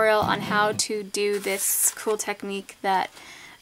tutorial on how to do this cool technique that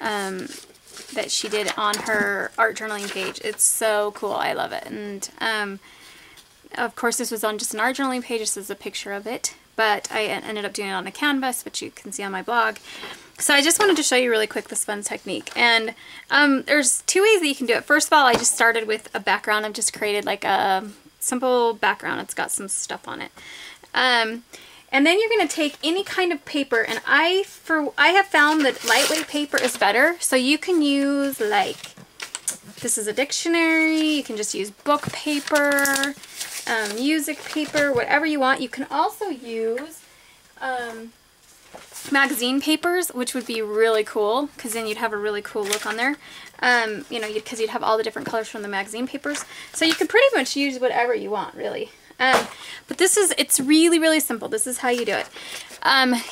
that she did on her art journaling page. It's so cool. I love it. And of course this was on just an art journaling page. This is a picture of it, but I ended up doing it on a canvas, which you can see on my blog. So I just wanted to show you really quick this fun technique. And there's two ways that you can do it. First of all, I just started with a background. I've just created like a simple background. It's got some stuff on it. And then you're going to take any kind of paper, and I have found that lightweight paper is better. So you can use, like, this is a dictionary, you can just use book paper, music paper, whatever you want. You can also use magazine papers, which would be really cool, because then you'd have a really cool look on there. You know, because you'd have all the different colors from the magazine papers. So you could pretty much use whatever you want, really. But it's really, really simple. This is how you do it.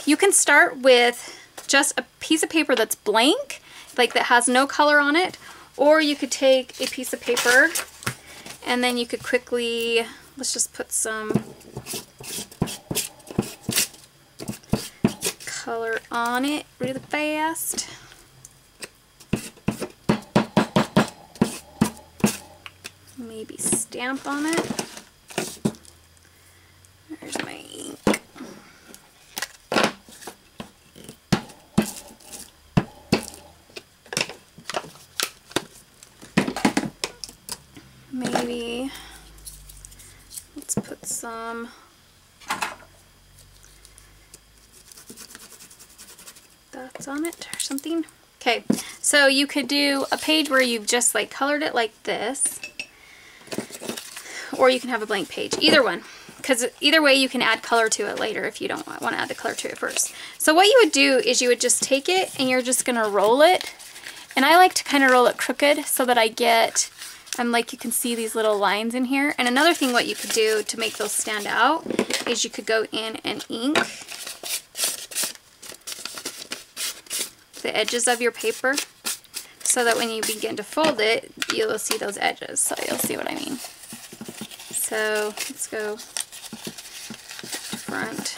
You can start with just a piece of paper that's blank, like that has no color on it, or you could take a piece of paper and then you could quickly, let's just put some color on it really fast. Maybe stamp on it. There's my ink. Maybe let's put some dots on it or something. Okay, so you could do a page where you've just like colored it like this, or you can have a blank page. Either one. Because either way you can add color to it later if you don't want to add the color to it first. So what you would do is you would just take it and you're just going to roll it. And I like to kind of roll it crooked so that I get, like you can see these little lines in here. And another thing what you could do to make those stand out is you could go in and ink the edges of your paper so that when you begin to fold it, you'll see those edges. So you'll see what I mean. So let's go front.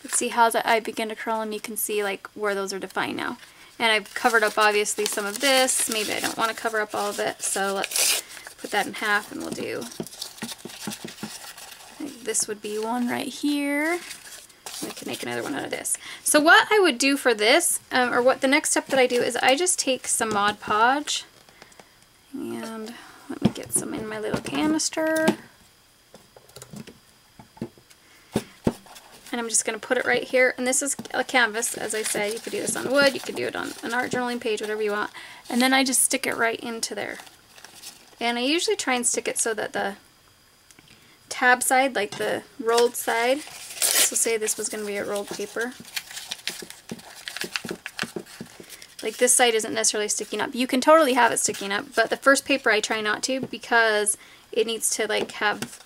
Let's see how I begin to curl, and you can see like where those are defined now. And I've covered up obviously some of this. Maybe I don't want to cover up all of it, so let's put that in half and we'll do, this would be one right here. We can make another one out of this. So what I would do for this, or what the next step that I do is I just take some Mod Podge, and let me get some in my little canister. And I'm just going to put it right here. And this is a canvas, as I said. You could do this on wood, you could do it on an art journaling page, whatever you want. And then I just stick it right into there. And I usually try and stick it so that the tab side, like the rolled side, so say this was going to be a rolled paper, like this side isn't necessarily sticking up. You can totally have it sticking up, but the first paper I try not to, because it needs to like have,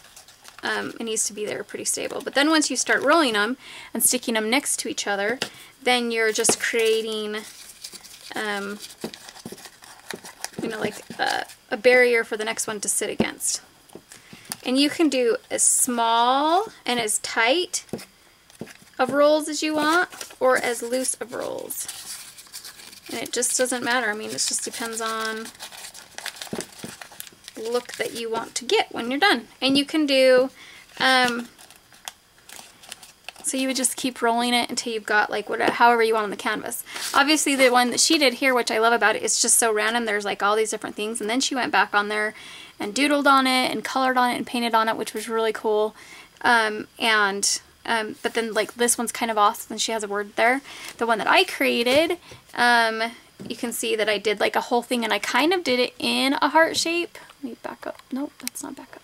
it needs to be there pretty stable. But then once you start rolling them and sticking them next to each other, then you're just creating, you know, like a barrier for the next one to sit against. And you can do as small and as tight of rolls as you want, or as loose of rolls. And it just doesn't matter. I mean, it just depends on the look that you want to get when you're done. And you can do, so you would just keep rolling it until you've got like whatever, however you want on the canvas. Obviously the one that she did here, which I love about it, it's just so random. There's like all these different things, and then she went back on there and doodled on it and colored on it and painted on it, which was really cool. But then like this one's kind of off, and she has a word there. The one that I created, you can see that I did like a whole thing, and I kind of did it in a heart shape. Let me back up. Nope, that's not back up.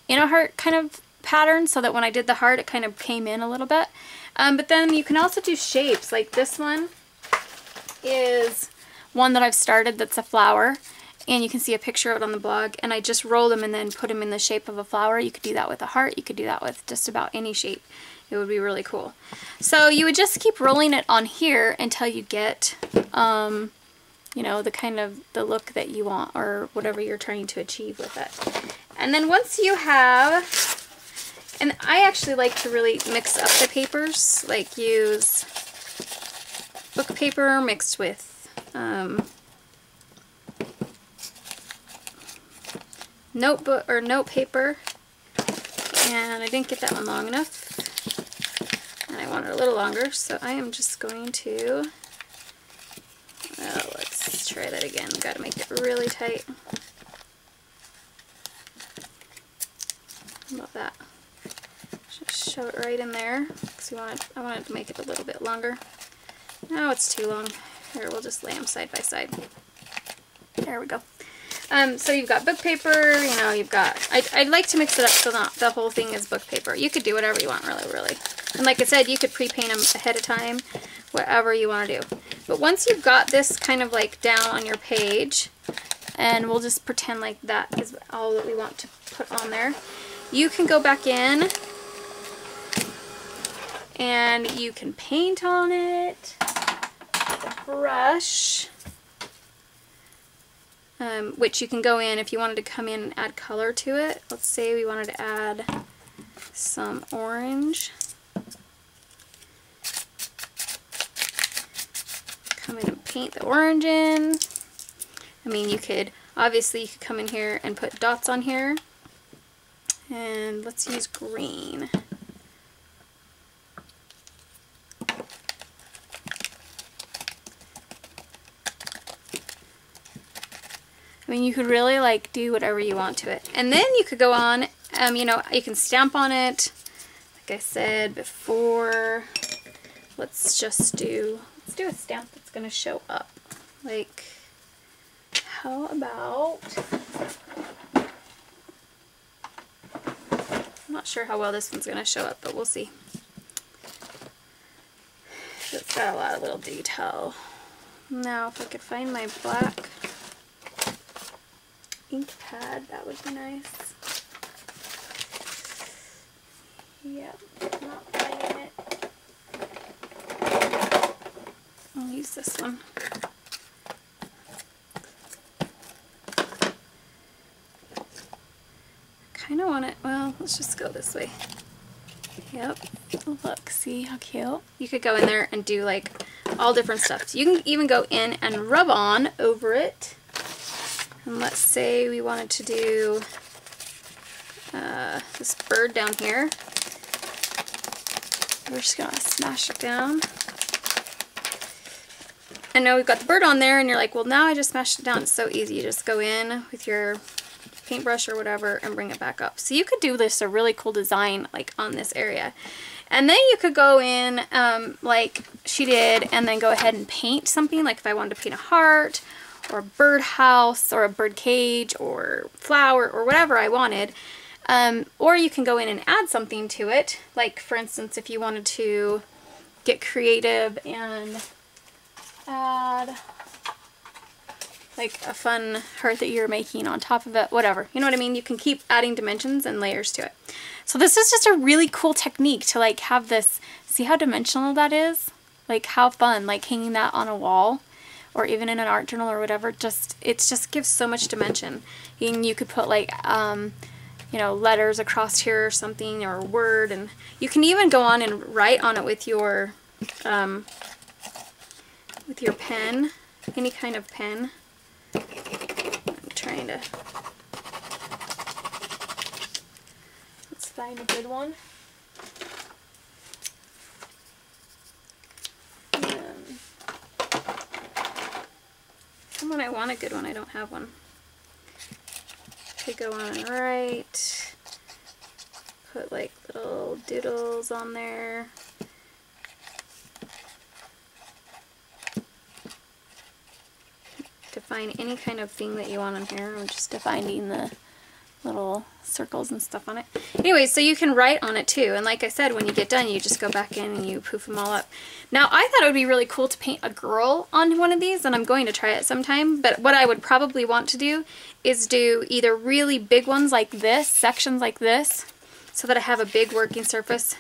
In a heart kind of pattern, so that when I did the heart, it kind of came in a little bit. But then you can also do shapes. Like this one is one that I've started that's a flower, and you can see a picture of it on the blog, and I just rolled them and then put them in the shape of a flower. You could do that with a heart. You could do that with just about any shape. It would be really cool. So you would just keep rolling it on here until you get, you know, the kind of the look that you want, or whatever you're trying to achieve with it. And then once you have And I actually like to really mix up the papers, like use book paper mixed with notebook or note paper. And I didn't get that one long enough. And I want it a little longer, so I am just going to, well, let's try that again. Got to make it really tight. How about that? Just show it right in there, because I wanted to make it a little bit longer. Now it's too long. Here, we'll just lay them side by side. There we go. So you've got book paper, you know, you've got, I'd like to mix it up so not the whole thing is book paper. You could do whatever you want, really. And like I said, you could pre-paint them ahead of time, whatever you want to do. But once you've got this kind of like down on your page, and we'll just pretend like that is all that we want to put on there, you can go back in and you can paint on it with a brush. Which you can go in if you wanted to come in and add color to it. Let's say we wanted to add some orange. Come in and paint the orange in. I mean, you could come in here and put dots on here. And let's use green. I mean, you could really like do whatever you want to it. And then you could go on, you know, you can stamp on it. Like I said before, let's do a stamp that's going to show up. Like, how about, I'm not sure how well this one's going to show up, but we'll see. It's got a lot of little detail. Now, if I could find my black ink pad, that would be nice. Yep, not finding it. I'll use this one. Kind of want it, well, let's just go this way. Yep, look, see how cute? You could go in there and do like all different stuff. So you can even go in and rub on over it. And let's say we wanted to do this bird down here. We're just going to smash it down. And now we've got the bird on there, and you're like, well, now I just smashed it down. It's so easy. You just go in with your paintbrush or whatever and bring it back up. So you could do this, a really cool design like on this area. And then you could go in like she did and then go ahead and paint something. Like if I wanted to paint a heart, or a bird house, or a bird cage, or flower, or whatever I wanted. Or you can go in and add something to it. Like, for instance, if you wanted to get creative and add like a fun heart that you're making on top of it, whatever. You know what I mean? You can keep adding dimensions and layers to it. So this is just a really cool technique to like have this, see how dimensional that is? Like how fun, like hanging that on a wall. Or even in an art journal or whatever, it just gives so much dimension. And you could put like, you know, letters across here or something, or a word, and you can even go on and write on it with your pen, any kind of pen. I'm trying to, let's find a good one. When I want a good one, I don't have one. Could go on and write, put like little doodles on there. Define any kind of thing that you want on here. I'm just defining the little circles and stuff on it. Anyway, so you can write on it too, and like I said, when you get done you just go back in and you poof them all up. Now I thought it would be really cool to paint a girl on one of these, and I'm going to try it sometime, but what I would probably want to do is do either really big ones like this, sections like this, so that I have a big working surface,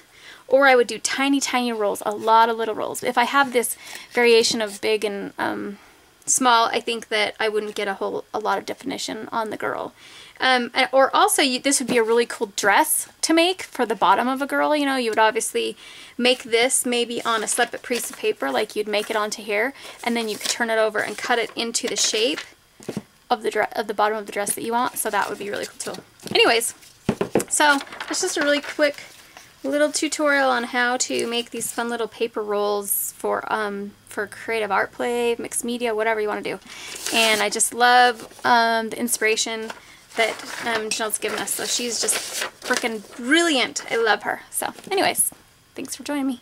or I would do tiny rolls, a lot of little rolls. If I have this variation of big and small, I think that I wouldn't get a lot of definition on the girl. Or also, this would be a really cool dress to make for the bottom of a girl. You know, you would obviously make this maybe on a separate piece of paper, like you'd make it onto here, and then you could turn it over and cut it into the shape of the bottom of the dress that you want. So that would be really cool too. Anyways, so that's just a really quick little tutorial on how to make these fun little paper rolls for creative art play, mixed media, whatever you want to do. And I just love the inspiration that Junelle's given us. So she's just freaking brilliant. I love her. So anyways, thanks for joining me.